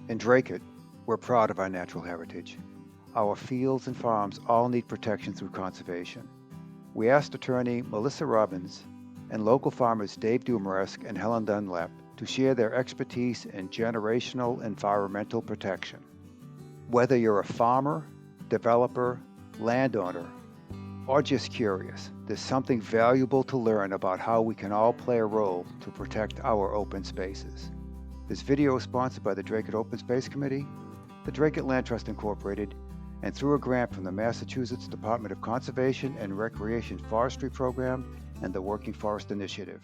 In Dracut, we're proud of our natural heritage. Our fields and farms all need protection through conservation. We asked attorney Melissa Robbins and local farmers Dave Dumaresk and Helen Dunlap to share their expertise in generational environmental protection. Whether you're a farmer, developer, landowner, or just curious, there's something valuable to learn about how we can all play a role to protect our open spaces. This video is sponsored by the Dracut Open Space Committee, the Dracut Land Trust Incorporated, and through a grant from the Massachusetts Department of Conservation and Recreation Forestry Program and the Working Forest Initiative.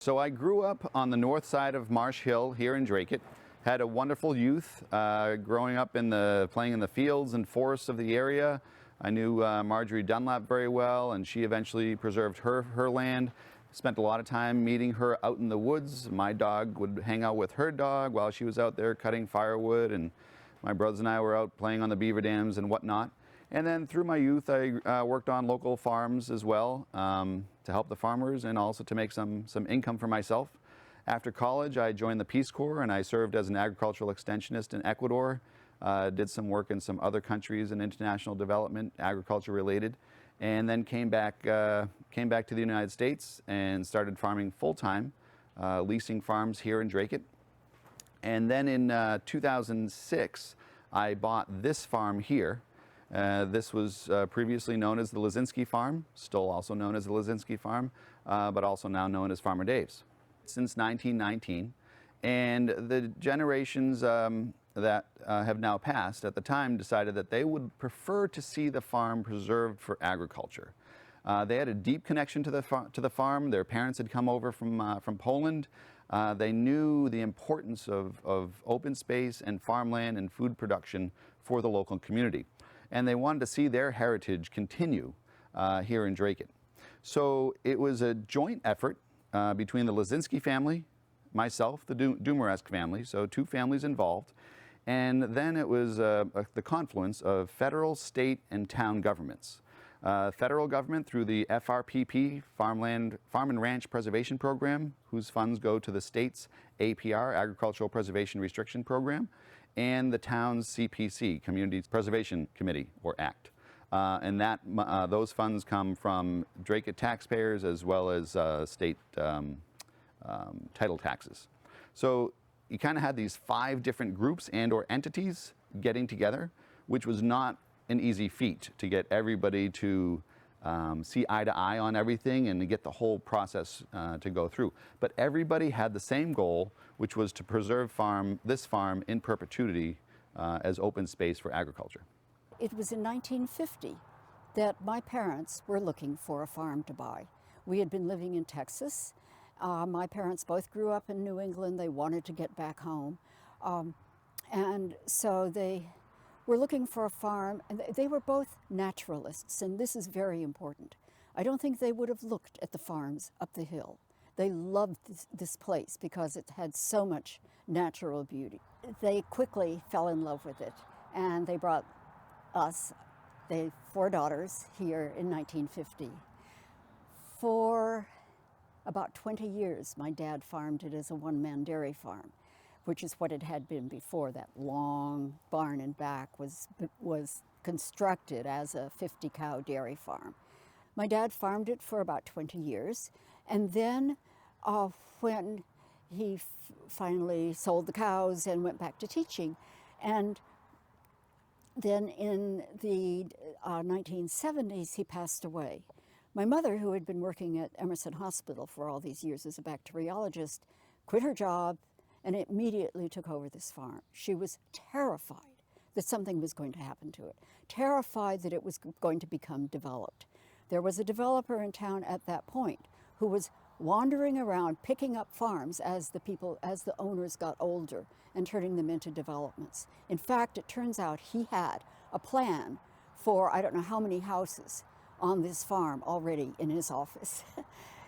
So I grew up on the north side of Marsh Hill here in Dracut. Had a wonderful youth, growing up playing in the fields and forests of the area. I knew Marjorie Dunlap very well, and she eventually preserved her land. Spent a lot of time meeting her out in the woods. My dog would hang out with her dog while she was out there cutting firewood, and my brothers and I were out playing on the beaver dams and whatnot. And then through my youth, I worked on local farms as well to help the farmers and also to make some income for myself. After college, I joined the Peace Corps and I served as an agricultural extensionist in Ecuador. Did some work in some other countries in international development, agriculture related, and then came back to the United States and started farming full-time, leasing farms here in Dracut. And then in 2006, I bought this farm here. This was previously known as the Lazinski Farm, still also known as the Lazinski Farm, but also now known as Farmer Dave's. Since 1919, and the generations that have now passed at the time decided that they would prefer to see the farm preserved for agriculture. They had a deep connection to the farm. Their parents had come over from Poland. They knew the importance of open space and farmland and food production for the local community. And they wanted to see their heritage continue here in Dracut. So it was a joint effort between the Lazinski family, myself, the Dumaresk family, so two families involved. And then it was the confluence of federal, state, and town governments. Federal government through the FRPP, Farm and Ranch Preservation Program, whose funds go to the state's APR, Agricultural Preservation Restriction Program, and the town's CPC, Community Preservation Committee, or ACT. And those funds come from Dracut taxpayers as well as state title taxes. So you kind of had these 5 different groups and or entities getting together, which was not an easy feat to get everybody to see eye to eye on everything and to get the whole process to go through. But everybody had the same goal, which was to preserve this farm in perpetuity as open space for agriculture. It was in 1950 that my parents were looking for a farm to buy. We had been living in Texas. My parents both grew up in New England. They wanted to get back home. And so they were looking for a farm, and they were both naturalists, and this is very important. I don't think they would have looked at the farms up the hill. They loved this place because it had so much natural beauty. They quickly fell in love with it, and they brought us, the 4 daughters, here in 1950. For about 20 years, my dad farmed it as a one-man dairy farm, which is what it had been before. That long barn in back was constructed as a 50-cow dairy farm. My dad farmed it for about 20 years, and then when he finally sold the cows and went back to teaching, and then in the 1970s, he passed away. My mother, who had been working at Emerson Hospital for all these years as a bacteriologist, quit her job and immediately took over this farm. She was terrified that something was going to happen to it, terrified that it was going to become developed. There was a developer in town at that point who was wandering around picking up farms as the owners got older and turning them into developments. In fact, it turns out he had a plan for I don't know how many houses on this farm already in his office.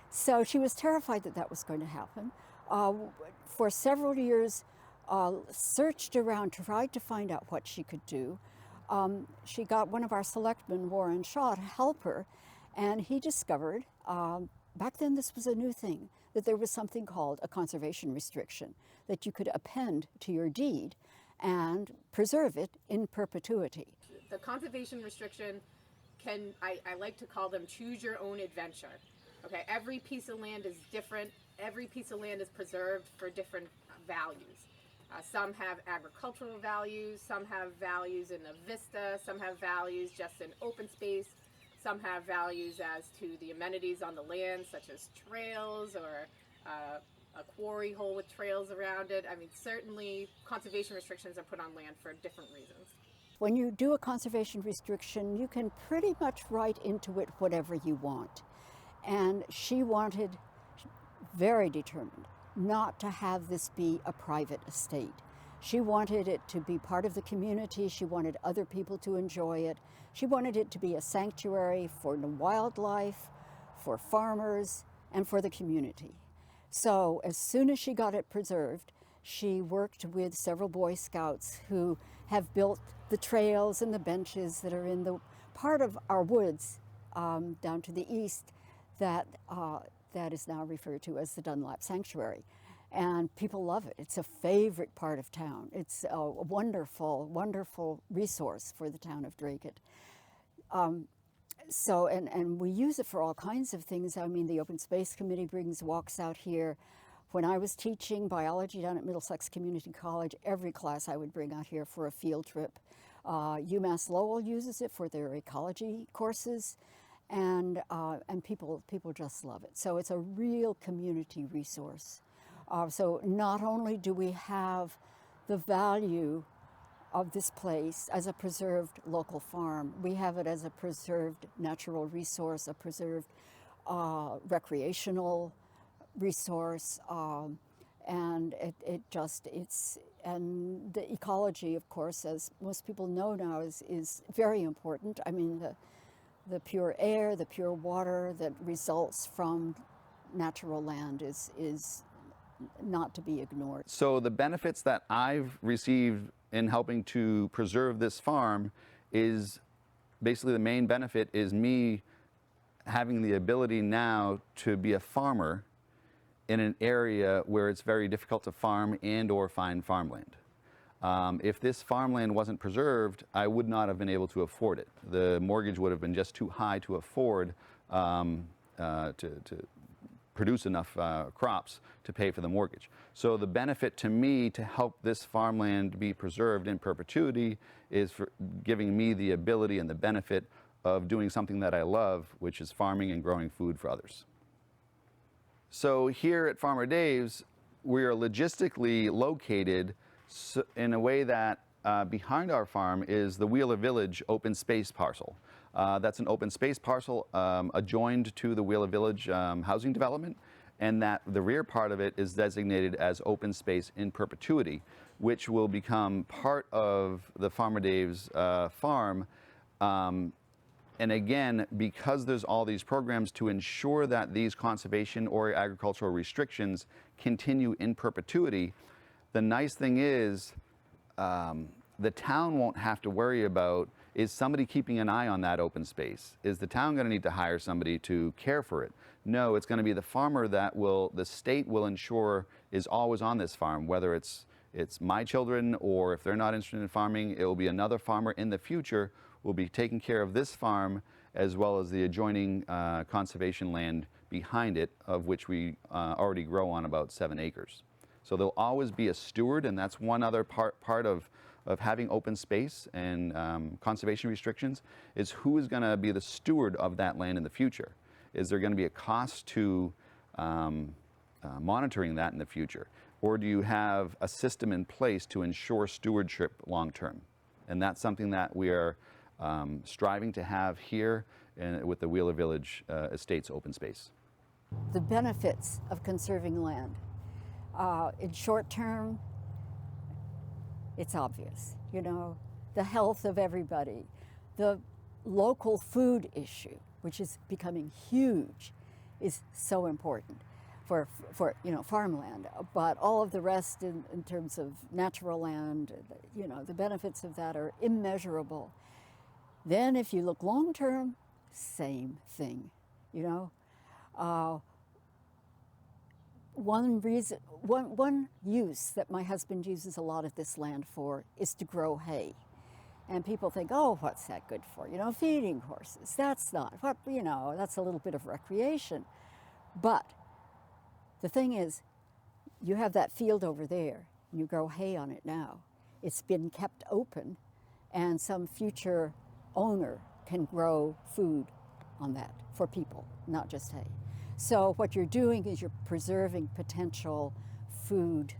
So she was terrified that that was going to happen. For several years, searched around, tried to find out what she could do. She got one of our selectmen, Warren Shaw, to help her, and he discovered back then this was a new thing, that there was something called a conservation restriction that you could append to your deed and preserve it in perpetuity. The conservation restriction I like to call them choose your own adventure. Okay, every piece of land is different. Every piece of land is preserved for different values. Some have agricultural values, some have values in a vista, some have values just in open space, some have values as to the amenities on the land, such as trails or a quarry hole with trails around it. I mean, certainly conservation restrictions are put on land for different reasons. When you do a conservation restriction, you can pretty much write into it whatever you want. And she wanted, very determined, not to have this be a private estate. She wanted it to be part of the community. She wanted other people to enjoy it. She wanted it to be a sanctuary for the wildlife, for farmers, and for the community. So as soon as she got it preserved, she worked with several Boy Scouts who have built the trails and the benches that are in the part of our woods down to the east that is now referred to as the Dunlap Sanctuary. And people love it. It's a favorite part of town. It's a wonderful, wonderful resource for the town of Dracut. And we use it for all kinds of things. I mean, the Open Space Committee brings walks out here. When I was teaching biology down at Middlesex Community College, every class I would bring out here for a field trip. UMass Lowell uses it for their ecology courses, and people just love it. So it's a real community resource. So not only do we have the value of this place as a preserved local farm, we have it as a preserved natural resource, a preserved recreational resource, and and the ecology, of course, as most people know now, is very important. I mean, the pure air, the pure water that results from natural land is not to be ignored. So the benefits that I've received in helping to preserve this farm is basically the main benefit is me having the ability now to be a farmer in an area where it's very difficult to farm and or find farmland. If this farmland wasn't preserved, I would not have been able to afford it. The mortgage would have been just too high to afford to produce enough crops to pay for the mortgage. So the benefit to me to help this farmland be preserved in perpetuity is for giving me the ability and the benefit of doing something that I love, which is farming and growing food for others. So here at Farmer Dave's, we are logistically located in a way that behind our farm is the Wheeler Village open space parcel. That's an open space parcel adjoined to the Wheeler Village housing development, and that the rear part of it is designated as open space in perpetuity, which will become part of the Farmer Dave's farm. And again, because there's all these programs to ensure that these conservation or agricultural restrictions continue in perpetuity, the nice thing is the town won't have to worry about, is somebody keeping an eye on that open space? Is the town going to need to hire somebody to care for it? No, it's going to be the farmer that the state will ensure is always on this farm, whether it's my children or if they're not interested in farming, it will be another farmer in the future will be taking care of this farm as well as the adjoining conservation land behind it, of which we already grow on about 7 acres. So there'll always be a steward, and that's one other part of having open space and conservation restrictions, is who is going to be the steward of that land in the future. Is there going to be a cost to monitoring that in the future? Or do you have a system in place to ensure stewardship long term? And that's something that we are striving to have here with the Wheeler Village Estates open space. The benefits of conserving land. In short term, it's obvious, you know, the health of everybody, the local food issue, which is becoming huge, is so important for farmland. But all of the rest in terms of natural land, you know, the benefits of that are immeasurable. Then if you look long term, same thing, you know. One use that my husband uses a lot of this land for is to grow hay. And people think, oh, what's that good for? You know, feeding horses. That's not, what, you know, that's a little bit of recreation. But the thing is, you have that field over there, and you grow hay on it now. It's been kept open, and some future owner can grow food on that for people, not just hay. So what you're doing is you're preserving potential food,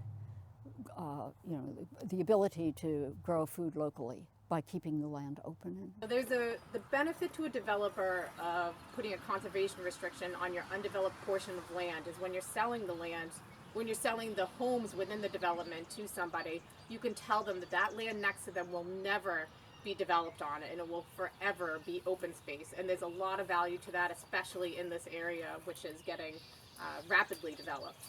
you know, the ability to grow food locally by keeping the land open. So there's the benefit to a developer of putting a conservation restriction on your undeveloped portion of land is when you're selling the land, when you're selling the homes within the development to somebody, you can tell them that that land next to them will never be developed on it and it will forever be open space. And there's a lot of value to that, especially in this area, which is getting rapidly developed.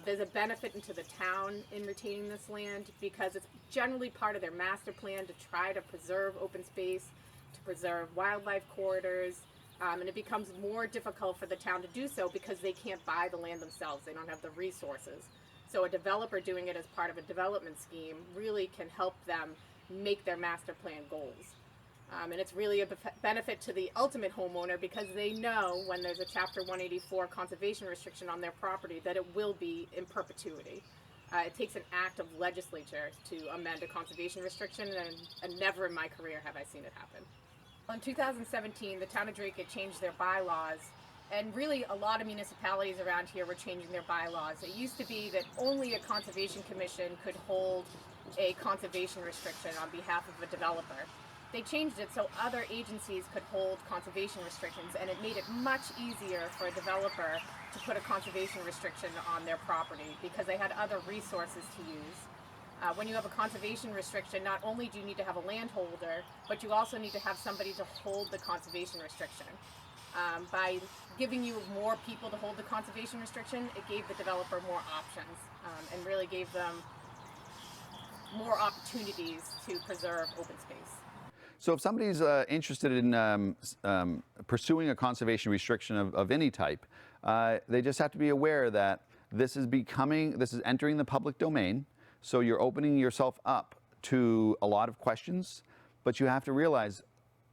There's a benefit into the town in retaining this land because it's generally part of their master plan to try to preserve open space, to preserve wildlife corridors, and it becomes more difficult for the town to do so because they can't buy the land themselves. They don't have the resources. So a developer doing it as part of a development scheme really can help them make their master plan goals. And it's really a benefit to the ultimate homeowner because they know when there's a Chapter 184 conservation restriction on their property that it will be in perpetuity. It takes an act of legislature to amend a conservation restriction, and never in my career have I seen it happen. In 2017, the town of Dracut changed their bylaws, and really a lot of municipalities around here were changing their bylaws. It used to be that only a conservation commission could hold a conservation restriction on behalf of a developer. They changed it so other agencies could hold conservation restrictions, and it made it much easier for a developer to put a conservation restriction on their property because they had other resources to use. When you have a conservation restriction, not only do you need to have a landholder, but you also need to have somebody to hold the conservation restriction. By giving you more people to hold the conservation restriction, it gave the developer more options and really gave them more opportunities to preserve open space. So if somebody's interested in pursuing a conservation restriction of any type, they just have to be aware that this is entering the public domain. So you're opening yourself up to a lot of questions, but you have to realize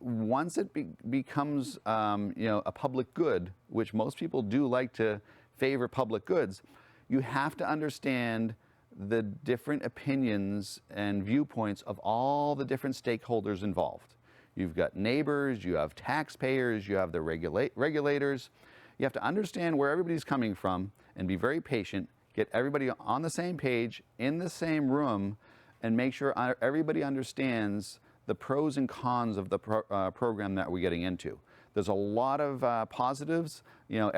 once it becomes you know, a public good, which most people do like to favor public goods, you have to understand the different opinions and viewpoints of all the different stakeholders involved. You've got neighbors, you have taxpayers, you have the regulators. You have to understand where everybody's coming from and be very patient, get everybody on the same page, in the same room, and make sure everybody understands the pros and cons of the program that we're getting into. There's a lot of positives. You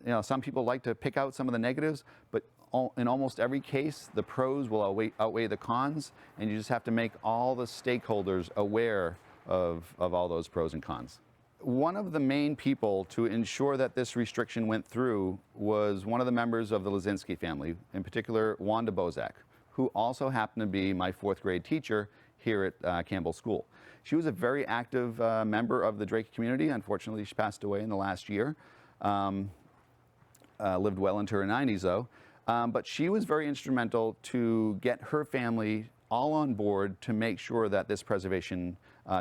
know, some people like to pick out some of the negatives, but in almost every case, the pros will outweigh the cons, and you just have to make all the stakeholders aware of all those pros and cons. One of the main people to ensure that this restriction went through was one of the members of the Lazinski family, in particular Wanda Bozak, who also happened to be my 4th grade teacher here at Campbell School. She was a very active member of the Dracut community. Unfortunately, she passed away in the last year. Lived well into her 90s though. But she was very instrumental to get her family all on board to make sure that this preservation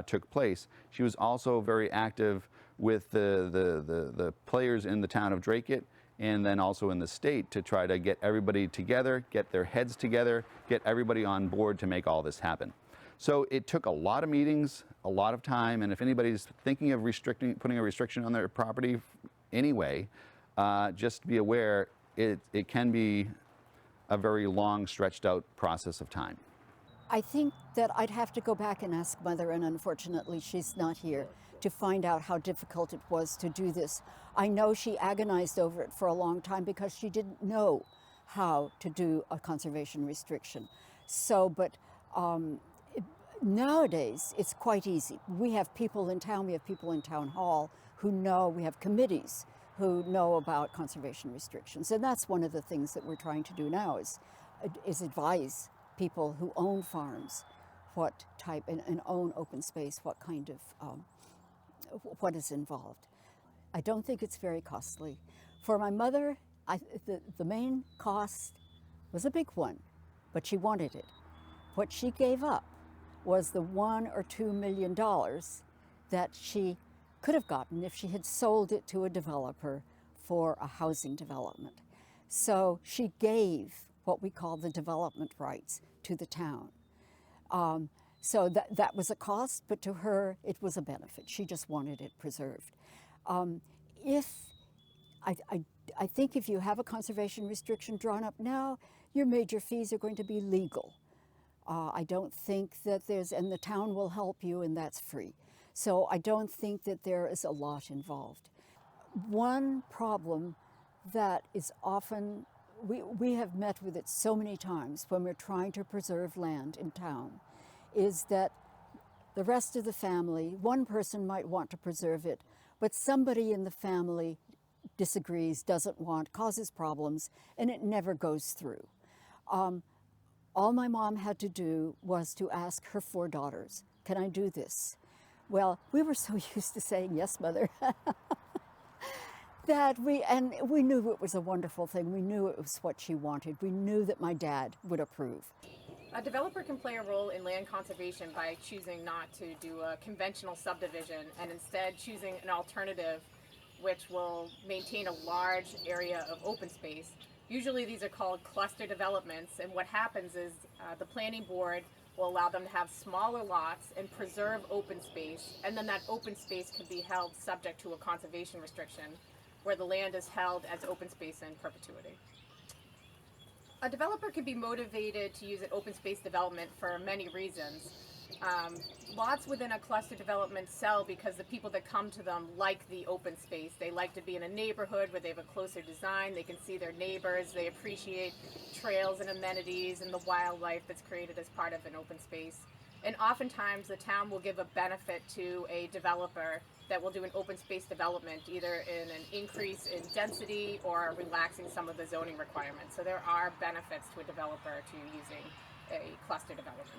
took place. She was also very active with the players in the town of Dracut and then also in the state to try to get everybody together, get their heads together, get everybody on board to make all this happen. So it took a lot of meetings, a lot of time, and if anybody's thinking of putting a restriction on their property anyway, just be aware it can be a very long, stretched out process of time. I think that I'd have to go back and ask Mother, and unfortunately she's not here, to find out how difficult it was to do this. I know she agonized over it for a long time because she didn't know how to do a conservation restriction. So, but nowadays it's quite easy. We have people in town, we have people in town hall who know, we have committees who know about conservation restrictions. And that's one of the things that we're trying to do now is advise people who own farms what type and own open space, what kind of, what is involved. I don't think it's very costly. For my mother, the main cost was a big one, but she wanted it. What she gave up was the $1 or $2 million that she could have gotten if she had sold it to a developer for a housing development. So she gave what we call the development rights to the town. So that was a cost, but to her it was a benefit. She just wanted it preserved. I think if you have a conservation restriction drawn up now, your major fees are going to be legal. I don't think that and the town will help you, and that's free. So I don't think that there is a lot involved. One problem that is often, we have met with it so many times when we're trying to preserve land in town, is that the rest of the family, one person might want to preserve it, but somebody in the family disagrees, doesn't want, causes problems, and it never goes through. All my mom had to do was to ask her 4 daughters, can I do this? Well, we were so used to saying, yes, mother, that we knew it was a wonderful thing. We knew it was what she wanted. We knew that my dad would approve. A developer can play a role in land conservation by choosing not to do a conventional subdivision and instead choosing an alternative which will maintain a large area of open space. Usually these are called cluster developments, and what happens is the planning board will allow them to have smaller lots and preserve open space, and then that open space can be held subject to a conservation restriction where the land is held as open space in perpetuity. A developer can be motivated to use an open space development for many reasons. Lots within a cluster development sell because the people that come to them like the open space. They like to be in a neighborhood where they have a closer design, they can see their neighbors, they appreciate trails and amenities and the wildlife that's created as part of an open space. And oftentimes the town will give a benefit to a developer that will do an open space development, either in an increase in density or relaxing some of the zoning requirements. So there are benefits to a developer to using a cluster development.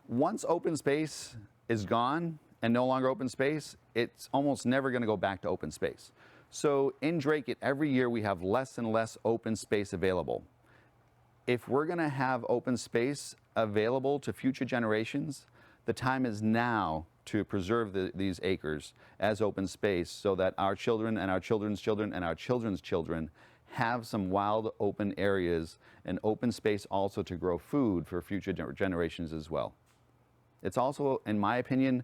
Once open space is gone and no longer open space, it's almost never going to go back to open space. So in Dracut, every year we have less and less open space available. If we're going to have open space available to future generations, the time is now to preserve these acres as open space so that our children and our children's children and our children's children have some wild open areas and open space also to grow food for future generations as well. It's also, in my opinion,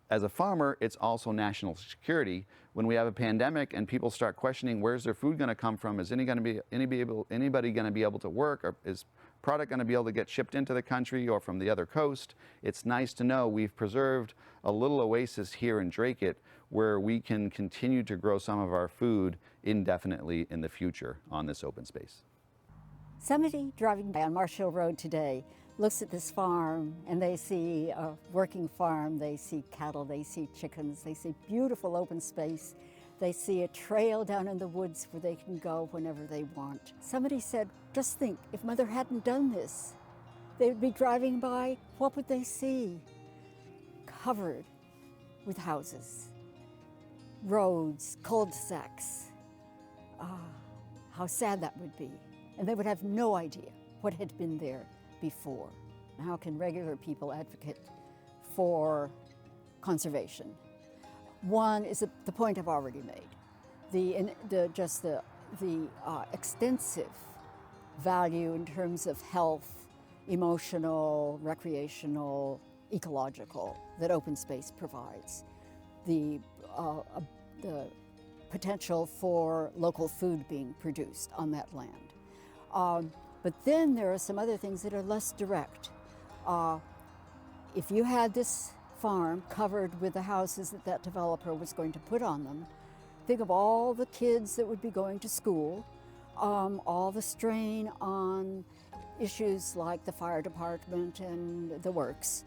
as a farmer, it's also national security. When we have a pandemic and people start questioning where's their food going to come from, is anybody going to be able to work, or is product going to be able to get shipped into the country or from the other coast, it's nice to know we've preserved a little oasis here in Dracut where we can continue to grow some of our food indefinitely in the future on this open space. Somebody driving by on Marsh Hill Road today looks at this farm and they see a working farm, they see cattle, they see chickens, they see beautiful open space, they see a trail down in the woods where they can go whenever they want. Somebody said, just think, if Mother hadn't done this, they would be driving by, what would they see? Covered with houses, roads, cul-de-sacs. How sad that would be. And they would have no idea what had been there before. How can regular people advocate for conservation? One is the point I've already made. The extensive value in terms of health, emotional, recreational, ecological that open space provides. The potential for local food being produced on that land. But then there are some other things that are less direct. If you had this farm covered with the houses that developer was going to put on them, think of all the kids that would be going to school, all the strain on issues like the fire department and the works,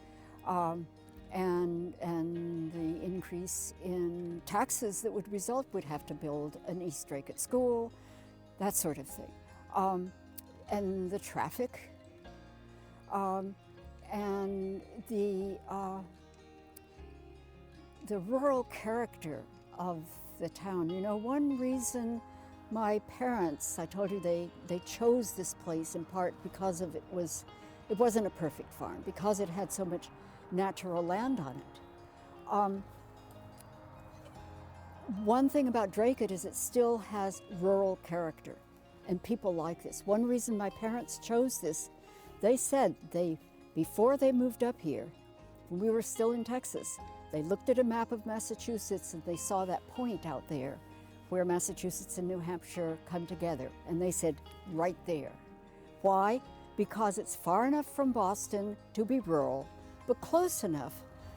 and the increase in taxes that would result. Would have to build an East Dracut school, that sort of thing. And the traffic, and the rural character of the town. You know, one reason my parents, I told you they chose this place in part because of it wasn't a perfect farm, because it had so much natural land on it. One thing about Dracut is it still has rural character, and people like this. One reason my parents chose this, they said before they moved up here, when we were still in Texas, they looked at a map of Massachusetts and they saw that point out there where Massachusetts and New Hampshire come together, and they said, right there. Why? Because it's far enough from Boston to be rural, but close enough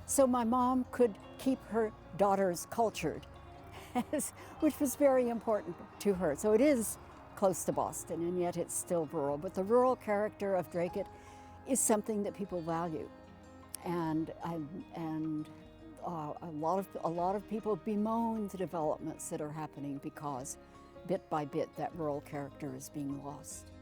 so my mom could keep her daughters cultured, which was very important to her. So it is close to Boston, and yet it's still rural. But the rural character of Dracut is something that people value, and a lot of people bemoan the developments that are happening because bit by bit that rural character is being lost.